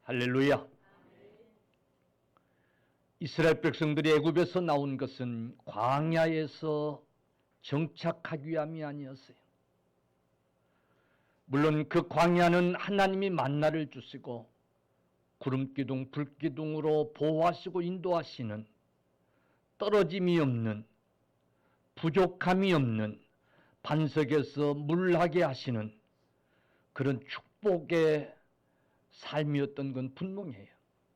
할렐루야. 이스라엘 백성들이 애굽에서 나온 것은 광야에서 정착하기 위함이 아니었어요. 물론 그 광야는 하나님이 만나를 주시고 구름기둥 불기둥으로 보호하시고 인도하시는, 떨어짐이 없는, 부족함이 없는, 반석에서 물나게 하시는 그런 축복의 삶이었던 건 분명해요.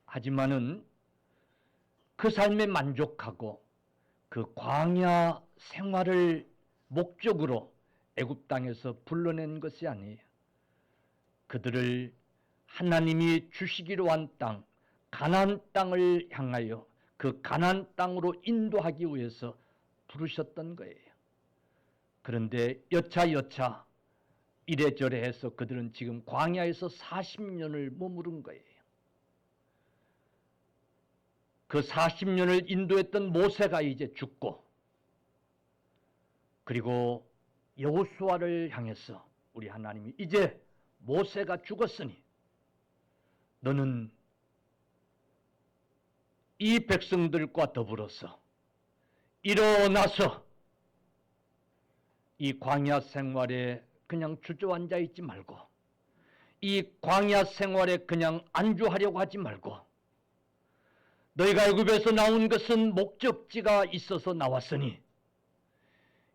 하지만은 그 삶에 만족하고 그 광야 생활을 목적으로 애굽 땅에서 불러낸 것이 아니에요. 그들을 하나님이 주시기로 한 땅, 가나안 땅을 향하여 그 가나안 땅으로 인도하기 위해서 부르셨던 거예요. 그런데 여차여차 이래저래 해서 그들은 지금 광야에서 40년을 머무른 거예요. 그 40년을 인도했던 모세가 이제 죽고, 그리고 여호수아를 향해서 우리 하나님이 이제 모세가 죽었으니 너는 이 백성들과 더불어서 일어나서 이 광야 생활에 그냥 주저앉아 있지 말고, 이 광야 생활에 그냥 안주하려고 하지 말고, 너희가 애굽에서 나온 것은 목적지가 있어서 나왔으니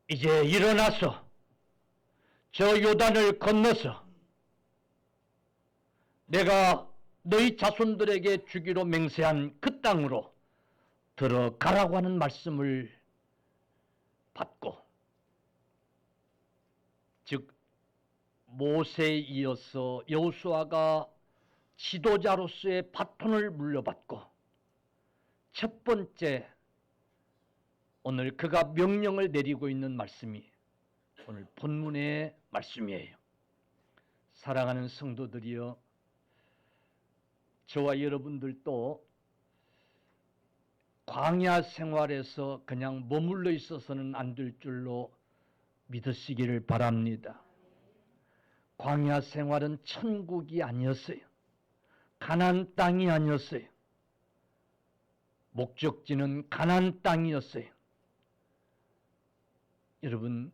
이제 일어나서 저 요단을 건너서 내가 너희 자손들에게 주기로 맹세한 그 땅으로 들어가라고 하는 말씀을 받고, 즉 모세에 이어서 여호수아가 지도자로서의 바톤을 물려받고 첫 번째 오늘 그가 명령을 내리고 있는 말씀이 오늘 본문의 말씀이에요. 사랑하는 성도들이여, 저와 여러분들도 광야 생활에서 그냥 머물러 있어서는 안 될 줄로 믿으시기를 바랍니다. 광야 생활은 천국이 아니었어요. 가나안 땅이 아니었어요. 목적지는 가나안 땅이었어요. 여러분,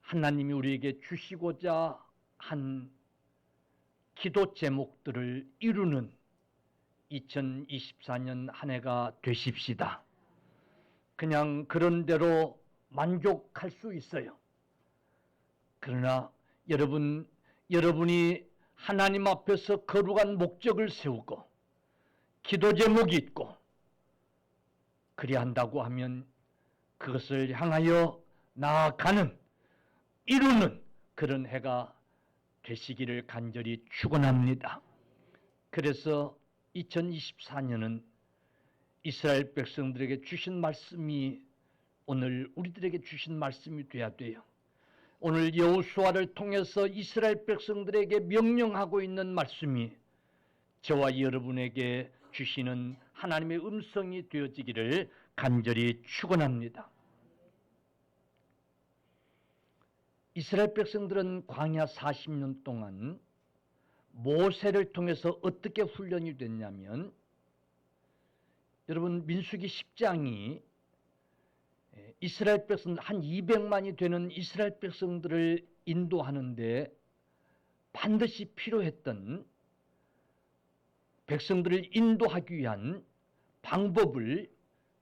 하나님이 우리에게 주시고자 한 기도 제목들을 이루는 2024년 한 해가 되십시다. 그냥 그런 대로 만족할 수 있어요. 그러나 여러분이 하나님 앞에서 거룩한 목적을 세우고 기도 제목이 있고 그리한다고 하면 그것을 향하여 나아가는, 이루는 그런 해가 되시기를 간절히 축원합니다. 그래서 2024년은 이스라엘 백성들에게 주신 말씀이 오늘 우리들에게 주신 말씀이 돼야 돼요. 오늘 여호수아를 통해서 이스라엘 백성들에게 명령하고 있는 말씀이 저와 여러분에게 주시는 하나님의 음성이 되어지기를 간절히 축원합니다. 이스라엘 백성들은 광야 40년 동안 모세를 통해서 어떻게 훈련이 됐냐면, 여러분 민수기 10장이 이스라엘 백성들 한 200만이 되는 이스라엘 백성들을 인도하는데 반드시 필요했던, 백성들을 인도하기 위한 방법을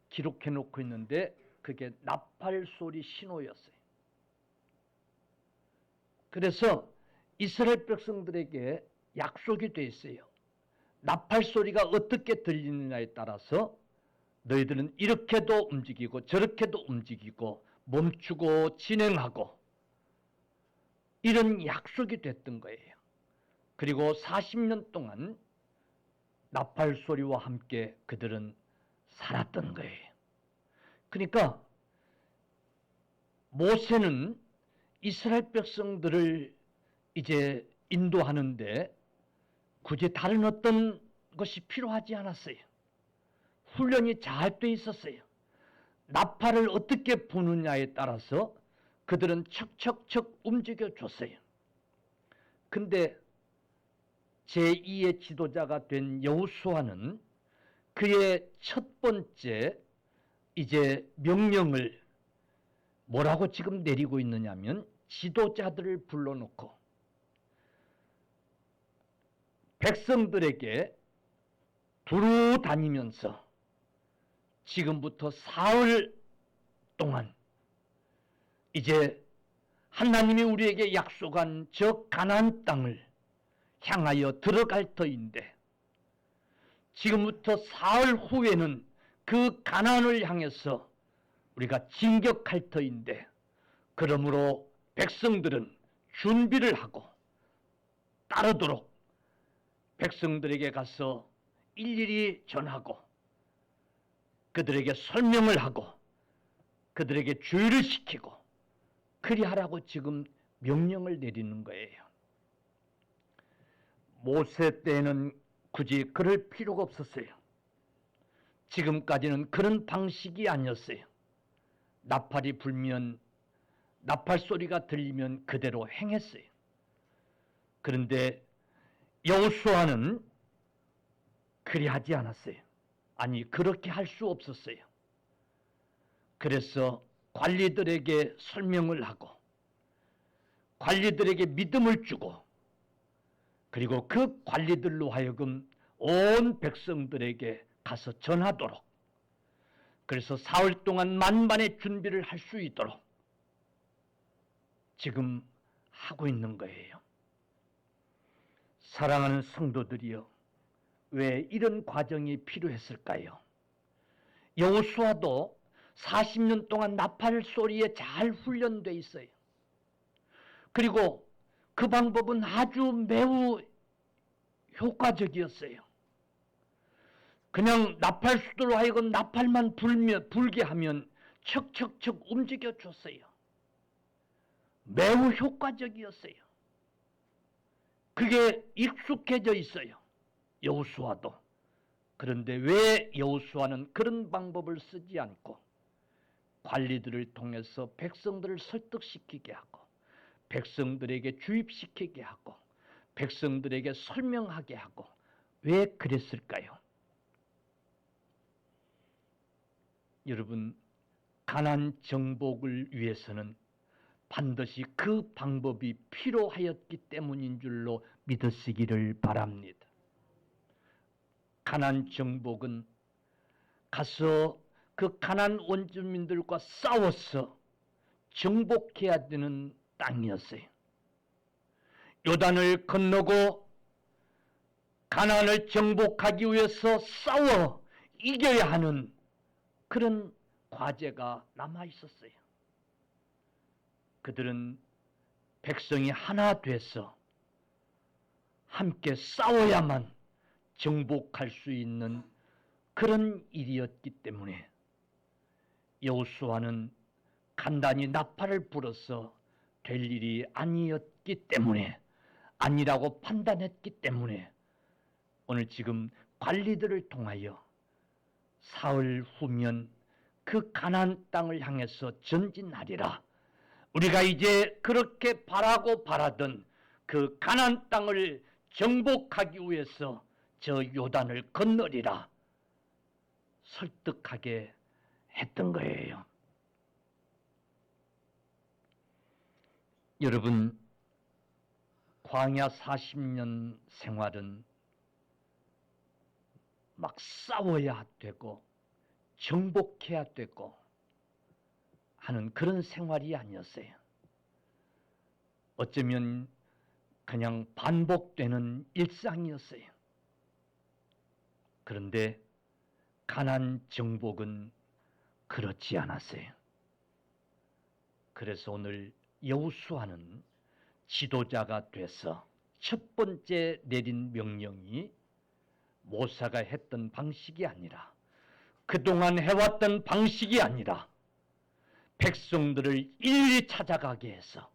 기록해 놓고 있는데 그게 나팔 소리 신호였어요. 그래서 이스라엘 백성들에게 약속이 되어 있어요. 나팔 소리가 어떻게 들리느냐에 따라서 너희들은 이렇게도 움직이고 저렇게도 움직이고 멈추고 진행하고, 이런 약속이 됐던 거예요. 그리고 40년 동안 나팔 소리와 함께 그들은 살았던 거예요. 그러니까 모세는 이스라엘 백성들을 이제 인도하는데 굳이 다른 어떤 것이 필요하지 않았어요. 훈련이 잘 돼 있었어요. 나팔을 어떻게 부느냐에 따라서 그들은 척척척 움직여 줬어요. 근데 제2의 지도자가 된 여호수아는 그의 첫 번째 이제 명령을 뭐라고 지금 내리고 있느냐면, 지도자들을 불러놓고 백성들에게 두루 다니면서 지금부터 사흘 동안 이제 하나님이 우리에게 약속한 저 가나안 땅을 향하여 들어갈 터인데, 지금부터 사흘 후에는 그 가나안을 향해서 우리가 진격할 터인데, 그러므로 백성들은 준비를 하고 따르도록 백성들에게 가서 일일이 전하고 그들에게 설명을 하고 그들에게 주의를 시키고 그리하라고 지금 명령을 내리는 거예요. 모세 때에는 굳이 그럴 필요가 없었어요. 지금까지는 그런 방식이 아니었어요. 나팔이 불면, 나팔 소리가 들리면 그대로 행했어요. 그런데 여호수아는 그리하지 않았어요. 아니, 그렇게 할 수 없었어요. 그래서 관리들에게 설명을 하고 관리들에게 믿음을 주고, 그리고 그 관리들로 하여금 온 백성들에게 가서 전하도록, 그래서 사흘 동안 만반의 준비를 할 수 있도록 지금 하고 있는 거예요. 사랑하는 성도들이여, 왜 이런 과정이 필요했을까요? 여호수아도 40년 동안 나팔 소리에 잘 훈련돼 있어요. 그리고 그 방법은 아주 매우 효과적이었어요. 그냥 나팔 수도로 하여금 나팔만 불게 하면 척척척 움직여 줬어요. 매우 효과적이었어요. 그게 익숙해져 있어요, 여호수아도. 그런데 왜 여호수아는 그런 방법을 쓰지 않고 관리들을 통해서 백성들을 설득시키게 하고 백성들에게 주입시키게 하고 백성들에게 설명하게 하고 왜 그랬을까요? 여러분, 가나안 정복을 위해서는 반드시 그 방법이 필요하였기 때문인 줄로 믿으시기를 바랍니다. 가나안 정복은 가서 그 가나안 원주민들과 싸워서 정복해야 되는 땅이었어요. 요단을 건너고 가나안을 정복하기 위해서 싸워 이겨야 하는 그런 과제가 남아 있었어요. 그들은 백성이 하나 돼서 함께 싸워야만 정복할 수 있는 그런 일이었기 때문에 여호수아는 간단히 나팔을 불어서 될 일이 아니었기 때문에, 아니라고 판단했기 때문에 오늘 지금 관리들을 통하여 사흘 후면 그 가나안 땅을 향해서 전진하리라, 우리가 이제 그렇게 바라고 바라던 그 가나안 땅을 정복하기 위해서 저 요단을 건너리라 설득하게 했던 거예요. 여러분, 광야 40년 생활은 막 싸워야 되고 정복해야 되고 하는 그런 생활이 아니었어요. 어쩌면 그냥 반복되는 일상이었어요. 그런데 가나안 정복은 그렇지 않았어요. 그래서 오늘 여호수아는 지도자가 돼서 첫 번째 내린 명령이 모세가 했던 방식이 아니라, 그동안 해왔던 방식이 아니라 백성들을 일일이 찾아가게 해서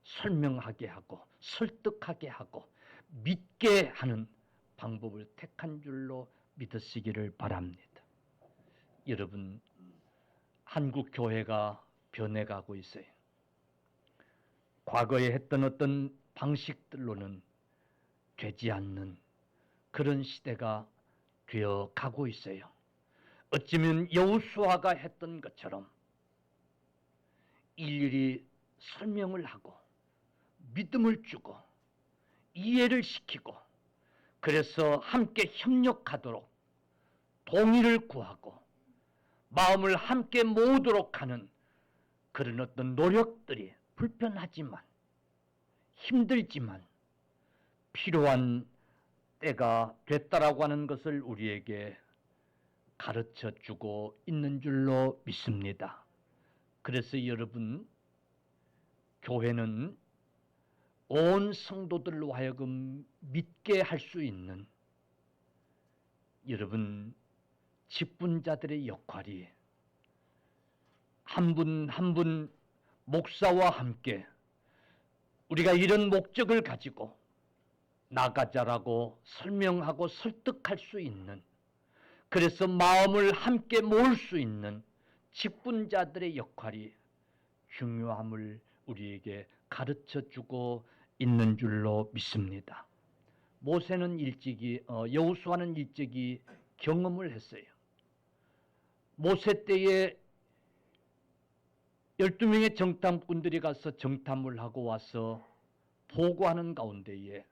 설명하게 하고 설득하게 하고 믿게 하는 방법을 택한 줄로 믿으시기를 바랍니다. 여러분, 한국 교회가 변해가고 있어요. 과거에 했던 어떤 방식들로는 되지 않는 그런 시대가 되어 가고 있어요. 어쩌면 여호수아가 했던 것처럼 일일이 설명을 하고 믿음을 주고 이해를 시키고, 그래서 함께 협력하도록 동의를 구하고 마음을 함께 모으도록 하는 그런 어떤 노력들이 불편하지만 힘들지만 필요한 때가 됐다라고 하는 것을 우리에게 가르쳐 주고 있는 줄로 믿습니다. 그래서 여러분, 교회는 온 성도들로 하여금 믿게 할 수 있는 여러분 직분자들의 역할이 한 분 한 분 목사와 함께 우리가 이런 목적을 가지고 나가자라고 설명하고 설득할 수 있는, 그래서 마음을 함께 모을 수 있는 직분자들의 역할이 중요함을 우리에게 가르쳐주고 있는 줄로 믿습니다. 모세는 일찍이 여호수아는 일찍이 경험을 했어요. 모세 때에 12명의 정탐꾼들이 가서 정탐을 하고 와서 보고하는 가운데에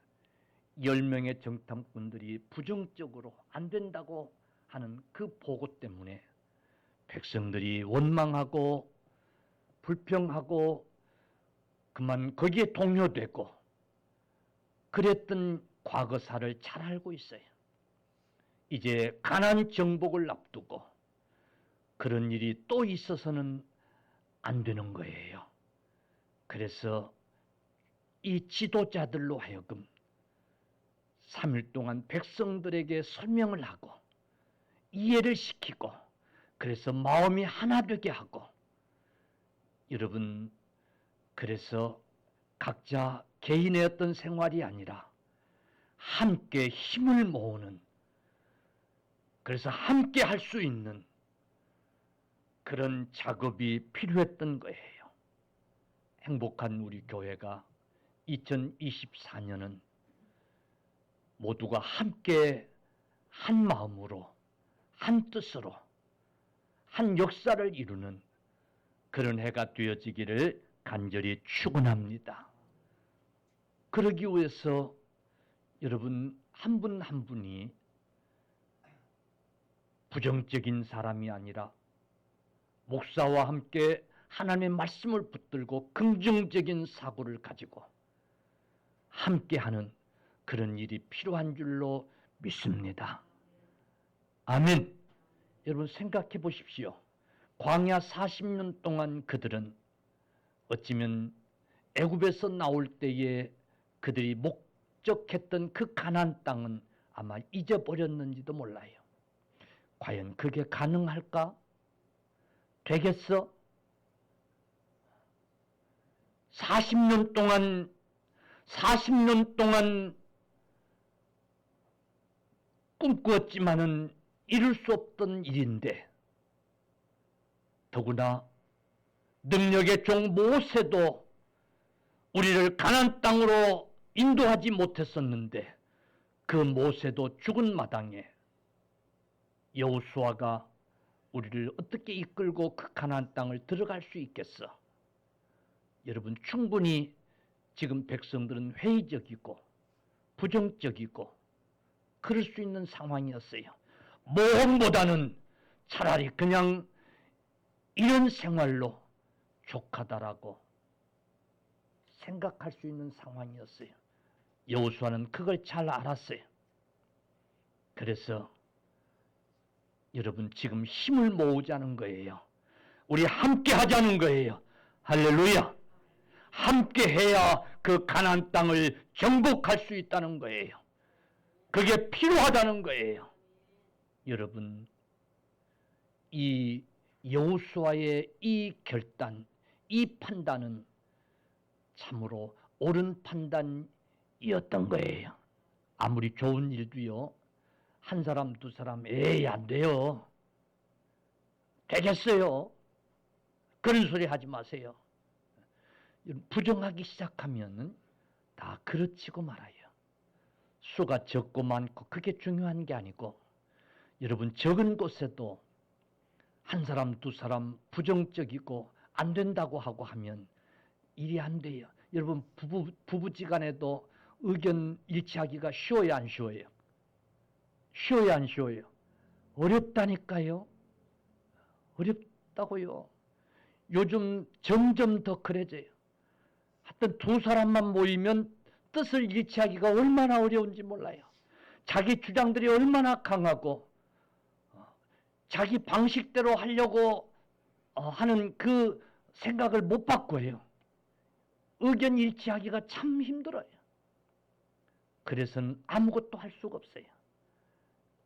10명의 정탐꾼들이 부정적으로 안 된다고 하는 그 보고 때문에 백성들이 원망하고 불평하고 그만 거기에 동요되고 그랬던 과거사를 잘 알고 있어요. 이제 가나안 정복을 앞두고 그런 일이 또 있어서는 안 되는 거예요. 그래서 이 지도자들로 하여금 3일 동안 백성들에게 설명을 하고 이해를 시키고, 그래서 마음이 하나 되게 하고, 여러분, 그래서 각자 개인의 어떤 생활이 아니라 함께 힘을 모으는, 그래서 함께 할 수 있는 그런 작업이 필요했던 거예요. 행복한 우리 교회가 2024년은 모두가 함께 한 마음으로 한 뜻으로 한 역사를 이루는 그런 해가 되어지기를 간절히 축원합니다. 그러기 위해서 여러분 한 분 한 분이 부정적인 사람이 아니라 목사와 함께 하나님의 말씀을 붙들고 긍정적인 사고를 가지고 함께하는 그런 일이 필요한 줄로 믿습니다. 아멘. 여러분 생각해 보십시오. 광야 40년 동안 그들은 어찌면 애굽에서 나올 때에 그들이 목적했던 그 가나안 땅은 아마 잊어버렸는지도 몰라요. 과연 그게 가능할까? 되겠어? 40년 동안 꿈꾸었지만은 이룰 수 없던 일인데, 더구나 능력의 종 모세도 우리를 가나안 땅으로 인도하지 못했었는데 그 모세도 죽은 마당에 여호수아가 우리를 어떻게 이끌고 그 가나안 땅을 들어갈 수 있겠어? 여러분 충분히 지금 백성들은 회의적이고 부정적이고 그럴 수 있는 상황이었어요. 모험보다는 차라리 그냥 이런 생활로 족하다라고 생각할 수 있는 상황이었어요. 여호수아는 그걸 잘 알았어요. 그래서 여러분 지금 힘을 모으자는 거예요. 우리 함께 하자는 거예요. 할렐루야. 함께 해야 그 가나안 땅을 정복할 수 있다는 거예요. 그게 필요하다는 거예요. 여러분 이 여호수아의 이 결단, 이 판단은 참으로 옳은 판단이었던 거예요. 아무리 좋은 일도요, 한 사람 두 사람 에이 안 돼요, 되겠어요, 그런 소리 하지 마세요. 부정하기 시작하면 다 그르치고 말아요. 수가 적고 많고 그게 중요한 게 아니고, 여러분 적은 곳에도 한 사람 두 사람 부정적이고 안 된다고 하고 하면 일이 안 돼요. 여러분 부부지간에도 의견 일치하기가 쉬워요, 안 쉬워요? 쉬워요, 안 쉬워요? 어렵다니까요. 어렵다고요. 요즘 점점 더 그래져요. 하여튼 두 사람만 모이면 뜻을 일치하기가 얼마나 어려운지 몰라요. 자기 주장들이 얼마나 강하고 자기 방식대로 하려고 하는 그 생각을 못 바꿔요. 의견 일치하기가 참 힘들어요. 그래서는 아무것도 할 수가 없어요.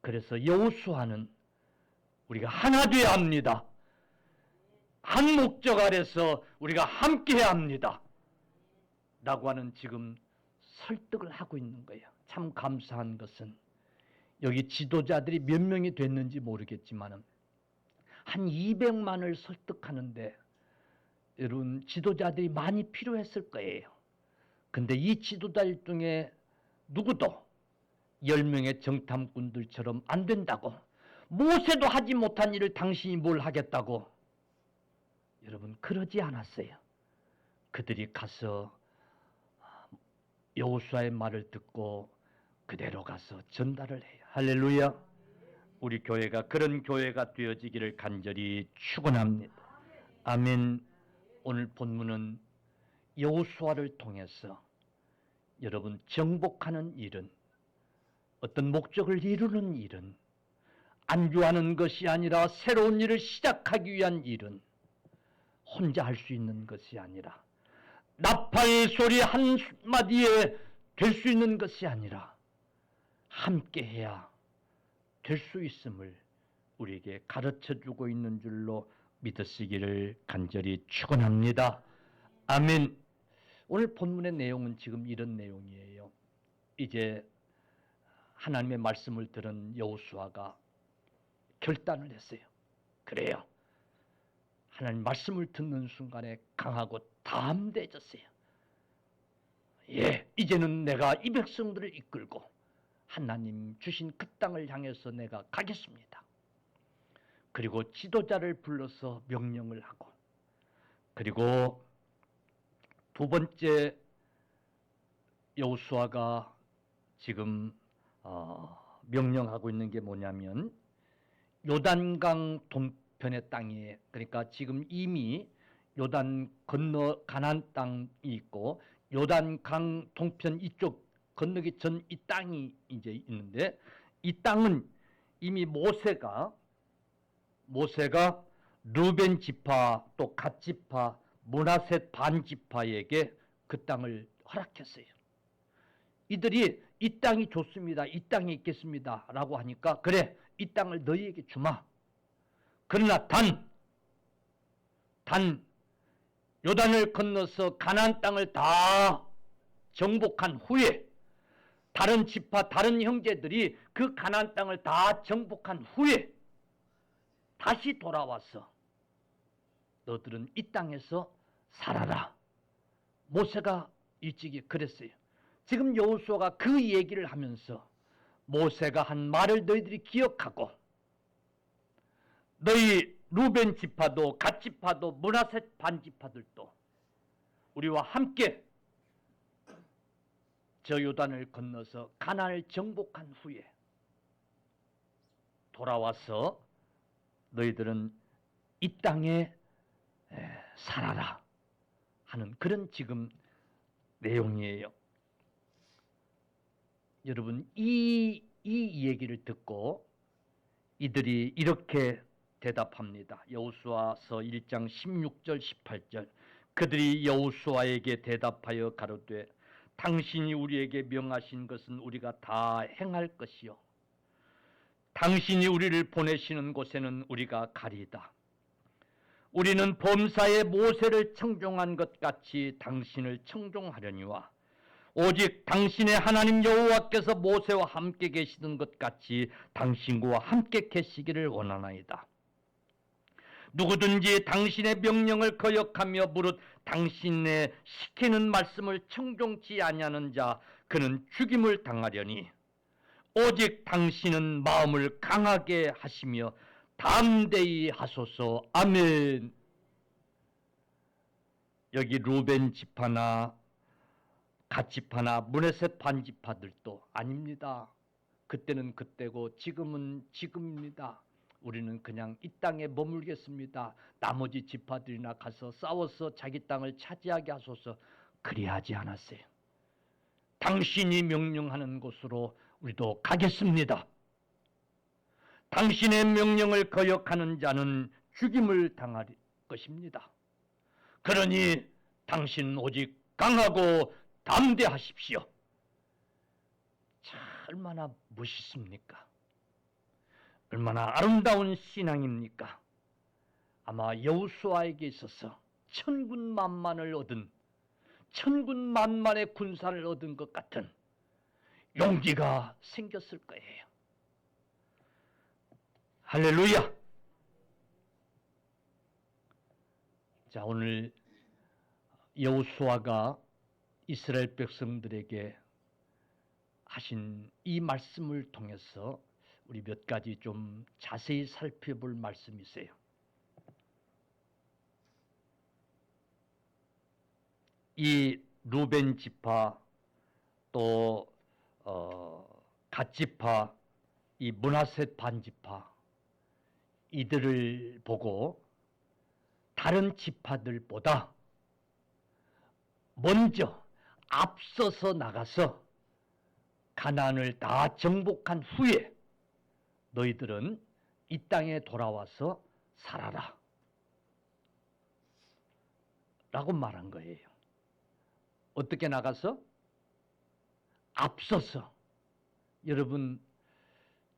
그래서 여호수아는 우리가 하나 되어야 합니다. 한 목적 아래서 우리가 함께해야 합니다. 라고 하는 지금 설득을 하고 있는 거예요. 참 감사한 것은 여기 지도자들이 몇 명이 됐는지 모르겠지만 한 200만을 설득하는데 여러분 지도자들이 많이 필요했을 거예요. 근데 이 지도자들 중에 누구도 10명의 정탐꾼들처럼 안 된다고, 모세도 하지 못한 일을 당신이 뭘 하겠다고, 여러분 그러지 않았어요. 그들이 가서 여호수아의 말을 듣고 그대로 가서 전달을 해요. 할렐루야. 우리 교회가 그런 교회가 되어지기를 간절히 축원합니다. 아멘. 오늘 본문은 여호수아를 통해서 여러분 정복하는 일은, 어떤 목적을 이루는 일은, 안주하는 것이 아니라 새로운 일을 시작하기 위한 일은 혼자 할 수 있는 것이 아니라, 나팔 소리 한마디에 될 수 있는 것이 아니라 함께해야 될 수 있음을 우리에게 가르쳐주고 있는 줄로 믿으시기를 간절히 축원합니다. 아멘. 오늘 본문의 내용은 지금 이런 내용이에요. 이제 하나님의 말씀을 들은 여호수아가 결단을 했어요. 그래요. 하나님 말씀을 듣는 순간에 강하고 담대해졌어요. 예, 이제는 내가 이 백성들을 이끌고 하나님 주신 그 땅을 향해서 내가 가겠습니다. 그리고 지도자를 불러서 명령을 하고, 그리고 두 번째 여호수아가 지금 명령하고 있는 게 뭐냐면, 요단강 동편의 땅에, 그러니까 지금 이미 요단 건너 가나안 땅이 있고 요단강 동편 이쪽 건너기 전 이 땅이 이제 있는데, 이 땅은 이미 모세가 르벤 지파 또 갓 지파 므낫셋 반 지파에게 그 땅을 허락했어요. 이들이 이 땅이 좋습니다, 이 땅에 있겠습니다 라고 하니까, 그래 이 땅을 너희에게 주마. 그러나 단 요단을 건너서 가나안 땅을 다 정복한 후에, 다른 지파 다른 형제들이 그 가나안 땅을 다 정복한 후에 다시 돌아와서 너들은 이 땅에서 살아라. 모세가 일찍이 그랬어요. 지금 여호수아가 그 얘기를 하면서 모세가 한 말을 너희들이 기억하고, 너희 루벤 지파도 갓 지파도 므낫셋 반 지파들도 우리와 함께 저 요단을 건너서 가나안을 정복한 후에 돌아와서 너희들은 이 땅에 살아라 하는 그런 지금 내용이에요. 여러분 이 얘기를 듣고 이들이 이렇게 대답합니다. 여호수아서 1장 16절 18절. 그들이 여호수아에게 대답하여 가로되 당신이 우리에게 명하신 것은 우리가 다 행할 것이요 당신이 우리를 보내시는 곳에는 우리가 가리이다. 우리는 범사에 모세를 청종한 것 같이 당신을 청종하려니와 오직 당신의 하나님 여호와께서 모세와 함께 계시던 것 같이 당신과 함께 계시기를 원하나이다. 누구든지 당신의 명령을 거역하며 무릇 당신의 시키는 말씀을 청종치 아니하는 자 그는 죽임을 당하려니 오직 당신은 마음을 강하게 하시며 담대히 하소서. 아멘. 여기 루벤 지파나 갓지파나 므낫셋 반지파들도 아닙니다. 그때는 그때고 지금은 지금입니다. 우리는 그냥 이 땅에 머물겠습니다. 나머지 지파들이나 가서 싸워서 자기 땅을 차지하게 하소서. 그리하지 않았어요. 당신이 명령하는 곳으로 우리도 가겠습니다. 당신의 명령을 거역하는 자는 죽임을 당할 것입니다. 그러니 당신은 오직 강하고 담대하십시오. 참 얼마나 멋있습니까? 얼마나 아름다운 신앙입니까? 아마 여호수아에게 있어서 천군만만을 얻은, 천군만만의 군사를 얻은 것 같은 용기가 생겼을 거예요. 할렐루야. 자, 오늘 여호수아가 이스라엘 백성들에게 하신 이 말씀을 통해서 우리 몇 가지 좀 자세히 살펴볼 말씀이 있어요. 이 루벤 지파 또 갓지파, 이 므낫셋 반지파 이들을 보고 다른 지파들보다 먼저 앞서서 나가서 가나안을 다 정복한 후에 너희들은 이 땅에 돌아와서 살아라 라고 말한 거예요. 어떻게 나가서? 앞서서. 여러분,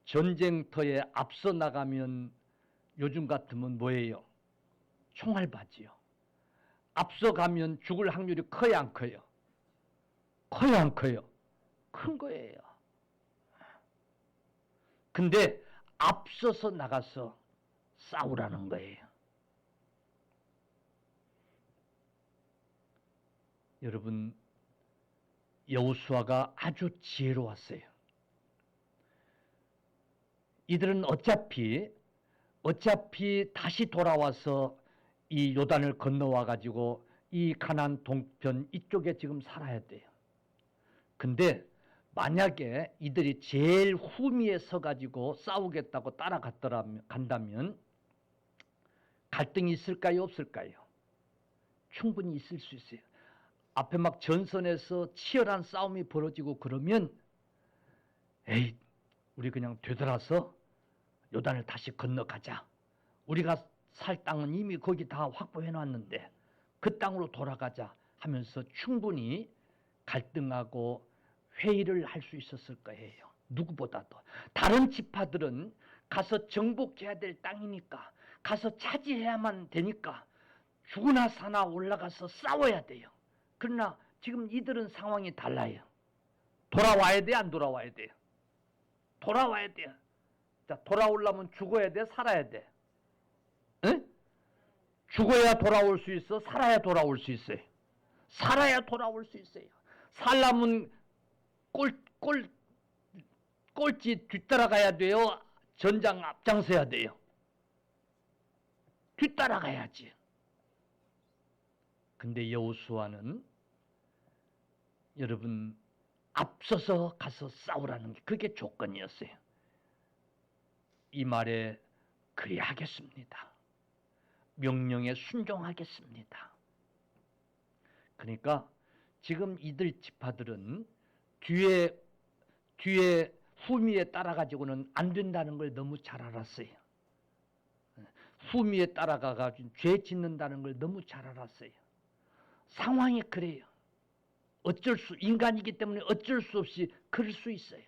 전쟁터에 앞서 나가면 요즘 같으면 뭐예요? 총알바지요. 앞서 가면 죽을 확률이 커요, 안 커요? 커요, 안 커요? 큰 거예요. 근데 앞서서 나가서 싸우라는 거예요. 여러분, 여호수아가 아주 지혜로웠어요. 이들은 어차피 다시 돌아와서 이 요단을 건너와 가지고 이 가나안 동편 이쪽에 지금 살아야 돼요. 근데 만약에 이들이 제일 후미에 서 가지고 싸우겠다고 간다면 갈등이 있을까요, 없을까요? 충분히 있을 수 있어요. 앞에 막 전선에서 치열한 싸움이 벌어지고 그러면 에이, 우리 그냥 되돌아서 요단을 다시 건너가자. 우리가 살 땅은 이미 거기 다 확보해 놨는데 그 땅으로 돌아가자 하면서 충분히 갈등하고 회의를 할 수 있었을 거예요. 누구보다도. 다른 지파들은 가서 정복해야 될 땅이니까, 가서 차지해야만 되니까 죽으나 사나 올라가서 싸워야 돼요. 그러나 지금 이들은 상황이 달라요. 돌아와야 돼, 안 돌아와야 돼요? 돌아와야 돼요. 자, 돌아오려면 죽어야 돼, 살아야 돼? 응? 죽어야 돌아올 수 있어, 살아야 돌아올 수 있어요. 살아야 돌아올 수 있어요. 살려면 꼴찌 뒤따라가야 돼요, 전장 앞장서야 돼요? 뒤따라가야지. 근데 여호수아는 여러분 앞서서 가서 싸우라는 게 그게 조건이었어요. 이 말에 그리하겠습니다. 명령에 순종하겠습니다. 그러니까 지금 이들 지파들은 뒤에 후미에 따라가지고는 안 된다는 걸 너무 잘 알았어요. 후미에 따라가가지고 죄 짓는다는 걸 너무 잘 알았어요. 상황이 그래요. 인간이기 때문에 어쩔 수 없이 그럴 수 있어요.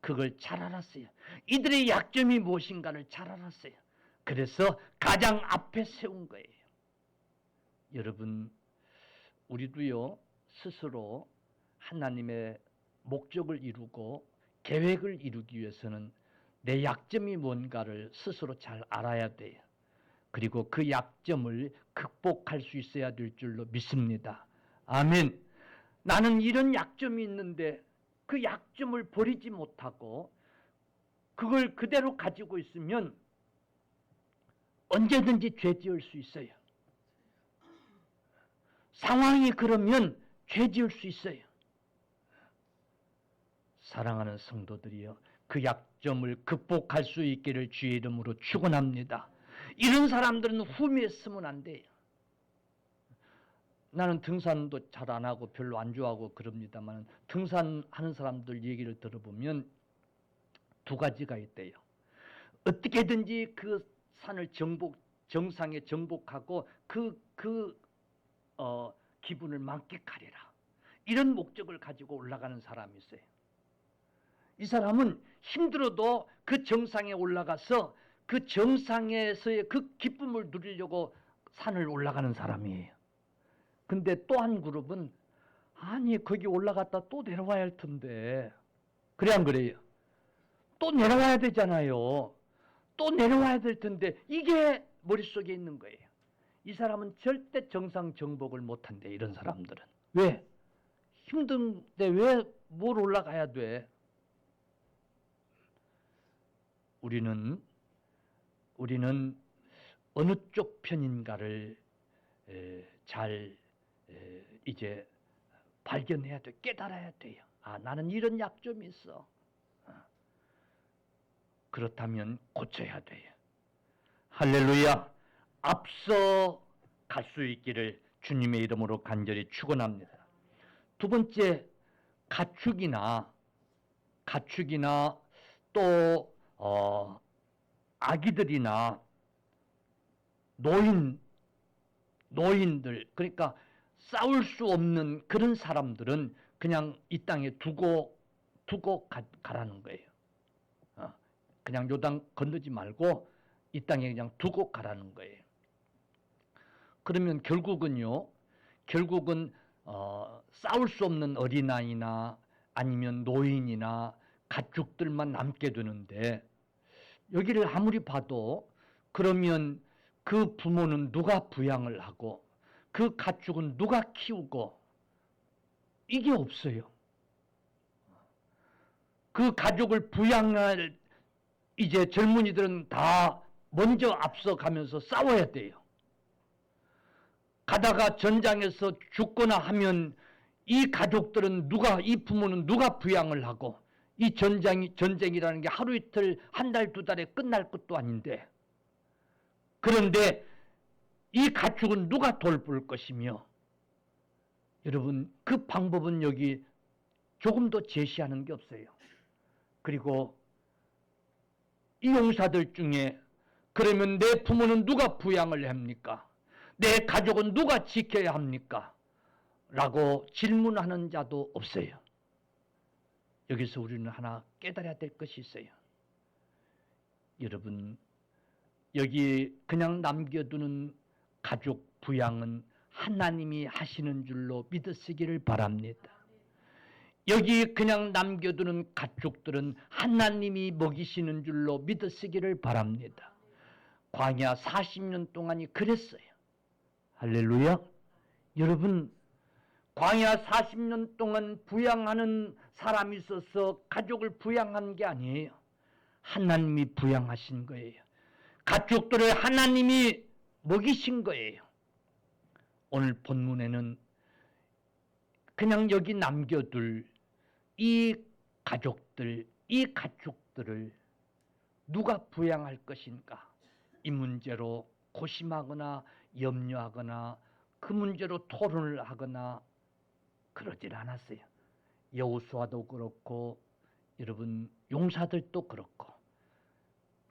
그걸 잘 알았어요. 이들의 약점이 무엇인가를 잘 알았어요. 그래서 가장 앞에 세운 거예요. 여러분, 우리도요, 스스로 하나님의 목적을 이루고 계획을 이루기 위해서는 내 약점이 뭔가를 스스로 잘 알아야 돼요. 그리고 그 약점을 극복할 수 있어야 될 줄로 믿습니다. 아멘. 나는 이런 약점이 있는데 그 약점을 버리지 못하고 그걸 그대로 가지고 있으면 언제든지 죄 지을 수 있어요. 상황이 그러면 죄 지을 수 있어요. 사랑하는 성도들이여, 그 약점을 극복할 수 있기를 주의 이름으로 축원합니다. 이런 사람들은 후미했으면 안 돼요. 나는 등산도 잘 안 하고 별로 안 좋아하고 그럽니다만 등산하는 사람들 얘기를 들어보면 두 가지가 있대요. 어떻게든지 그 산을 정상에 정복하고 기분을 만끽하리라. 이런 목적을 가지고 올라가는 사람이 있어요. 이 사람은 힘들어도 그 정상에 올라가서 그 정상에서의 그 기쁨을 누리려고 산을 올라가는 사람이에요. 근데 또 한 그룹은 아니 거기 올라갔다 또 내려와야 할 텐데, 그래 안 그래요? 또 내려와야 되잖아요. 또 내려와야 될 텐데, 이게 머릿속에 있는 거예요. 이 사람은 절대 정상 정복을 못한대. 이런 사람들은. 왜? 힘든데 왜 뭘 올라가야 돼? 우리는 어느 쪽 편인가를 잘 이제 발견해야 돼. 깨달아야 돼요. 아, 나는 이런 약점이 있어. 그렇다면 고쳐야 돼요. 할렐루야. 앞서 갈 수 있기를 주님의 이름으로 간절히 축원합니다. 두 번째, 가축이나 또 아기들이나 노인들, 그러니까 싸울 수 없는 그런 사람들은 그냥 이 땅에 두고 가라는 거예요. 그냥 요단 건너지 말고 이 땅에 그냥 두고 가라는 거예요. 그러면 결국은 싸울 수 없는 어린아이나 아니면 노인이나 가축들만 남게 되는데, 여기를 아무리 봐도 그러면 그 부모는 누가 부양을 하고 그 가축은 누가 키우고, 이게 없어요. 그 가족을 부양할 이제 젊은이들은 다 먼저 앞서가면서 싸워야 돼요. 가다가 전장에서 죽거나 하면 이 가족들은 이 부모는 누가 부양을 하고, 이 전쟁이라는 게 하루 이틀, 한 달, 두 달에 끝날 것도 아닌데, 그런데 이 가축은 누가 돌볼 것이며, 여러분, 그 방법은 여기 조금도 제시하는 게 없어요. 그리고 이 용사들 중에 그러면 내 부모는 누가 부양을 합니까? 내 가족은 누가 지켜야 합니까? 라고 질문하는 자도 없어요. 여기서 우리는 하나 깨달아야 될 것이 있어요. 여러분, 여기 그냥 남겨두는 가족 부양은 하나님이 하시는 줄로 믿으시기를 바랍니다. 여기 그냥 남겨두는 가축들은 하나님이 먹이시는 줄로 믿으시기를 바랍니다. 광야 40년 동안이 그랬어요. 할렐루야. 여러분, 광야 40년 동안 부양하는 사람이 있어서 가족을 부양한 게 아니에요. 하나님이 부양하신 거예요. 가축들을 하나님이 먹이신 거예요. 오늘 본문에는 그냥 여기 남겨둘 이 가족들, 이 가축들을 누가 부양할 것인가? 이 문제로 고심하거나 염려하거나 그 문제로 토론을 하거나 그러질 않았어요. 여호수아도 그렇고 여러분 용사들도 그렇고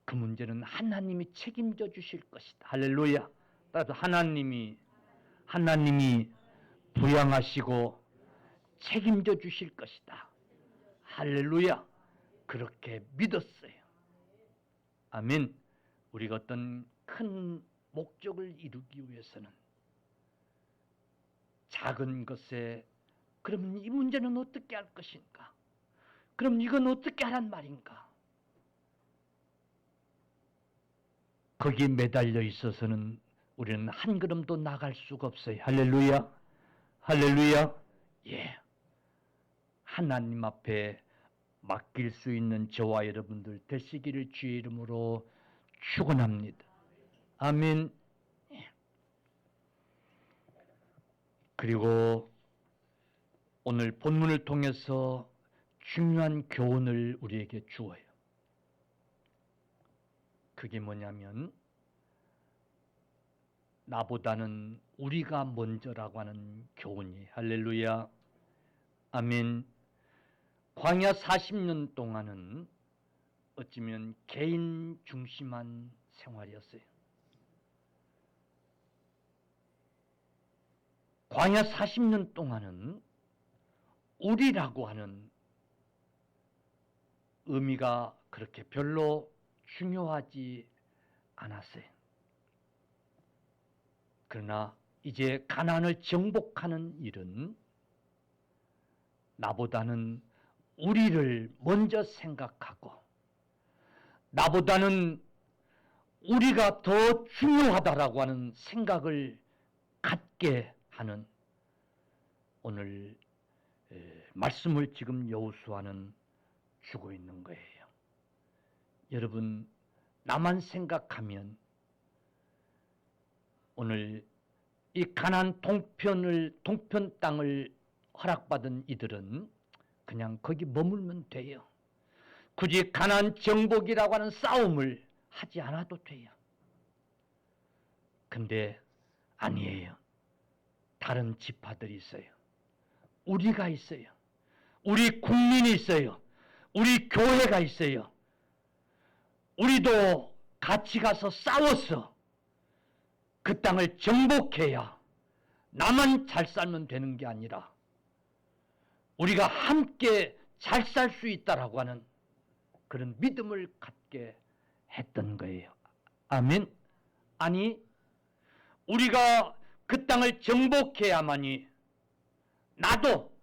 그 문제는 하나님이 책임져 주실 것이다. 할렐루야. 따라서 하나님이 부양하시고 책임져 주실 것이다. 할렐루야. 그렇게 믿었어요. 아멘. 우리가 어떤 큰 목적을 이루기 위해서는 작은 것에 그러면 이 문제는 어떻게 할 것인가? 그럼 이건 어떻게 하란 말인가? 거기에 매달려 있어서는 우리는 한 걸음도 나갈 수가 없어요. 할렐루야. 할렐루야. 예. 하나님 앞에 맡길 수 있는 저와 여러분들 되시기를 주의 이름으로 축원합니다. 아멘. 그리고 오늘 본문을 통해서 중요한 교훈을 우리에게 주어요. 그게 뭐냐면 나보다는 우리가 먼저라고 하는 교훈이. 할렐루야. 아멘. 광야 40년 동안은 어쩌면 개인 중심한 생활이었어요. 광야 40년 동안은 우리라고 하는 의미가 그렇게 별로 중요하지 않았어요. 그러나 이제 가나안을 정복하는 일은 나보다는 우리를 먼저 생각하고 나보다는 우리가 더 중요하다라고 하는 생각을 갖게 하는 오늘 말씀을 지금 여호수아는 주고 있는 거예요. 여러분, 나만 생각하면 오늘 이 가나안 동편 땅을 허락받은 이들은 그냥 거기 머물면 돼요. 굳이 가나안 정복이라고 하는 싸움을 하지 않아도 돼요. 근데 아니에요. 다른 지파들이 있어요. 우리가 있어요. 우리 국민이 있어요. 우리 교회가 있어요. 우리도 같이 가서 싸워서 그 땅을 정복해야 나만 잘 살면 되는 게 아니라 우리가 함께 잘 살 수 있다라고 하는 그런 믿음을 갖게 했던 거예요. 아멘. 아니, 우리가 그 땅을 정복해야만이 나도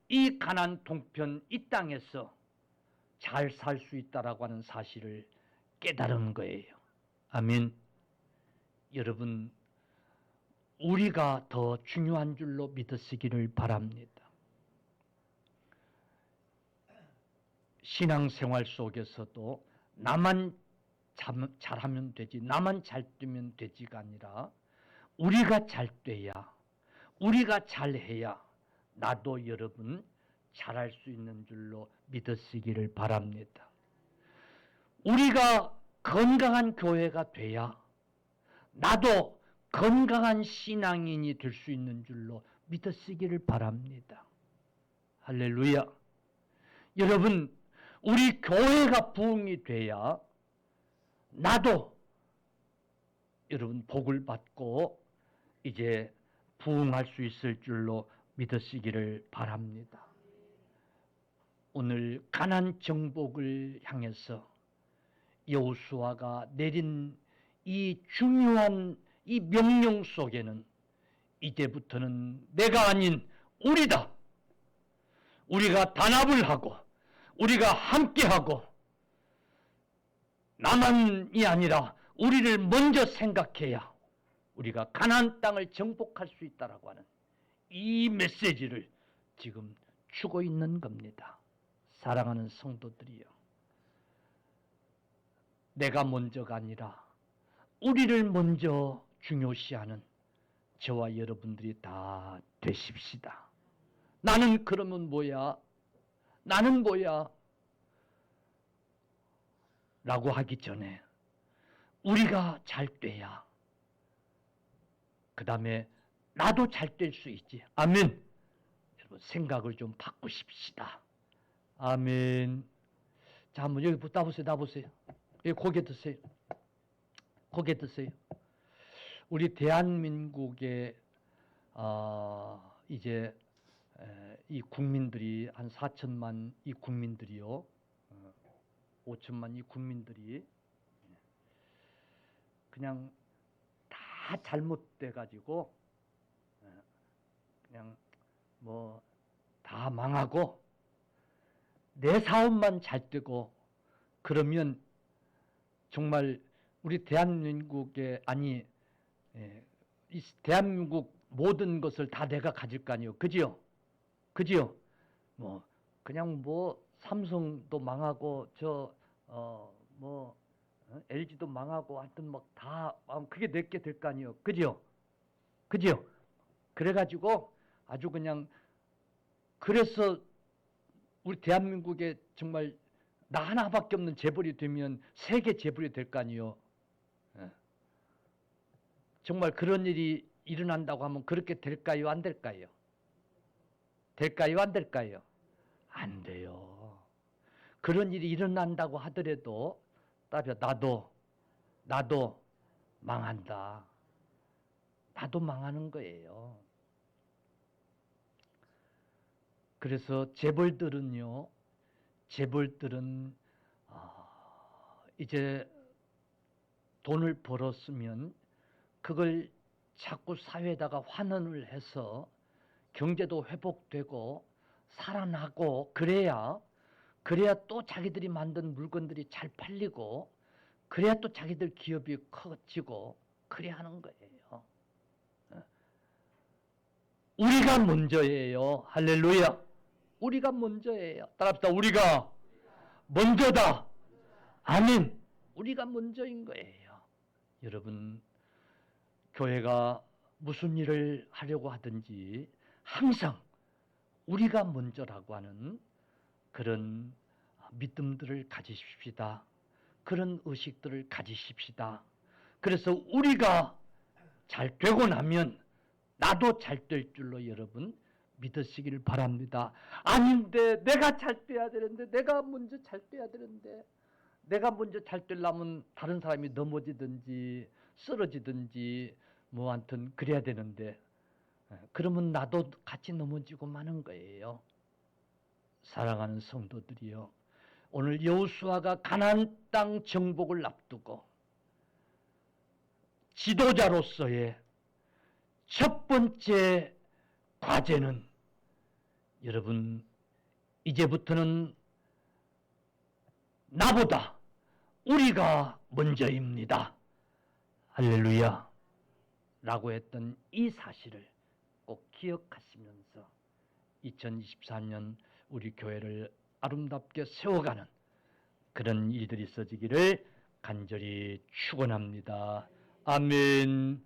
이 가나안 동편 이 땅에서 잘 살 수 있다라고 하는 사실을 깨달은 거예요. 아멘. 여러분, 우리가 더 중요한 줄로 믿으시기를 바랍니다. 신앙생활 속에서도 나만 잘하면 되지, 나만 잘 되면 되지가 아니라 우리가 잘 돼야, 우리가 잘해야 나도 여러분 잘할 수 있는 줄로 믿으시기를 바랍니다. 우리가 건강한 교회가 돼야 나도 건강한 신앙인이 될 수 있는 줄로 믿으시기를 바랍니다. 할렐루야. 여러분, 우리 교회가 부흥이 돼야 나도 여러분 복을 받고 이제 부흥할 수 있을 줄로 믿으시기를 바랍니다. 오늘 가나안 정복을 향해서 여호수아가 내린 이 중요한 이 명령 속에는 이제부터는 내가 아닌 우리다. 우리가 단합을 하고 우리가 함께하고 나만이 아니라 우리를 먼저 생각해야 우리가 가나안 땅을 정복할 수 있다라고 하는 이 메시지를 지금 주고 있는 겁니다. 사랑하는 성도들이요. 내가 먼저가 아니라 우리를 먼저 중요시하는 저와 여러분들이 다 되십시다. 나는 그러면 뭐야? 나는 뭐야? 라고 하기 전에 우리가 잘 돼야 그 다음에 나도 잘 될 수 있지. 아멘. 여러분 생각을 좀 바꾸십시다. 아멘. 자, 한번 여기 나보세요. 나보세요. 여기 고개 드세요. 고개 드세요. 우리 대한민국의 이제 이 국민들이 한 4천만 이 국민들이요, 5천만 이 국민들이 그냥 다 잘못돼 가지고 그냥 뭐 다 망하고 내 사업만 잘 되고 그러면 정말 우리 대한민국의 아니 이 대한민국 모든 것을 다 내가 가질 거 아니요, 그지요? 그지요? 뭐 그냥 뭐 삼성도 망하고 LG도 망하고 하여튼 막 다 그게 내게 될 거 아니요, 그지요? 그지요? 그래가지고 아주 그냥 그래서 우리 대한민국에 정말 나 하나밖에 없는 재벌이 되면 세계 재벌이 될 거 아니요. 예. 정말 그런 일이 일어난다고 하면 그렇게 될까요? 안 될까요? 될까요? 안 될까요? 안 돼요. 그런 일이 일어난다고 하더라도 나도 망한다. 나도 망하는 거예요. 그래서 재벌들은 이제 돈을 벌었으면 그걸 자꾸 사회에다가 환원을 해서 경제도 회복되고 살아나고 그래야 또 자기들이 만든 물건들이 잘 팔리고 그래야 또 자기들 기업이 커지고 그래야 하는 거예요. 우리가 먼저예요. 할렐루야. 우리가 먼저예요. 따라합시다. 우리가 먼저다. 아멘. 우리가 먼저인 거예요. 여러분, 교회가 무슨 일을 하려고 하든지 항상 우리가 먼저라고 하는 그런 믿음들을 가지십시다. 그런 의식들을 가지십시다. 그래서 우리가 잘 되고 나면 나도 잘 될 줄로 여러분 믿으시길 바랍니다. 아닌데 내가 잘 돼야 되는데 내가 먼저 잘 돼야 되는데 내가 먼저 잘 되려면 다른 사람이 넘어지든지 쓰러지든지 뭐 하여튼 그래야 되는데 그러면 나도 같이 넘어지고 마는 거예요. 사랑하는 성도들이요. 오늘 여호수아가 가나안 땅 정복을 앞두고 지도자로서의 첫 번째 과제는 여러분 이제부터는 나보다 우리가 먼저입니다. 할렐루야 라고 했던 이 사실을 꼭 기억하시면서 2024년 우리 교회를 아름답게 세워가는 그런 일들이 있어지기를 간절히 축원합니다. 아멘.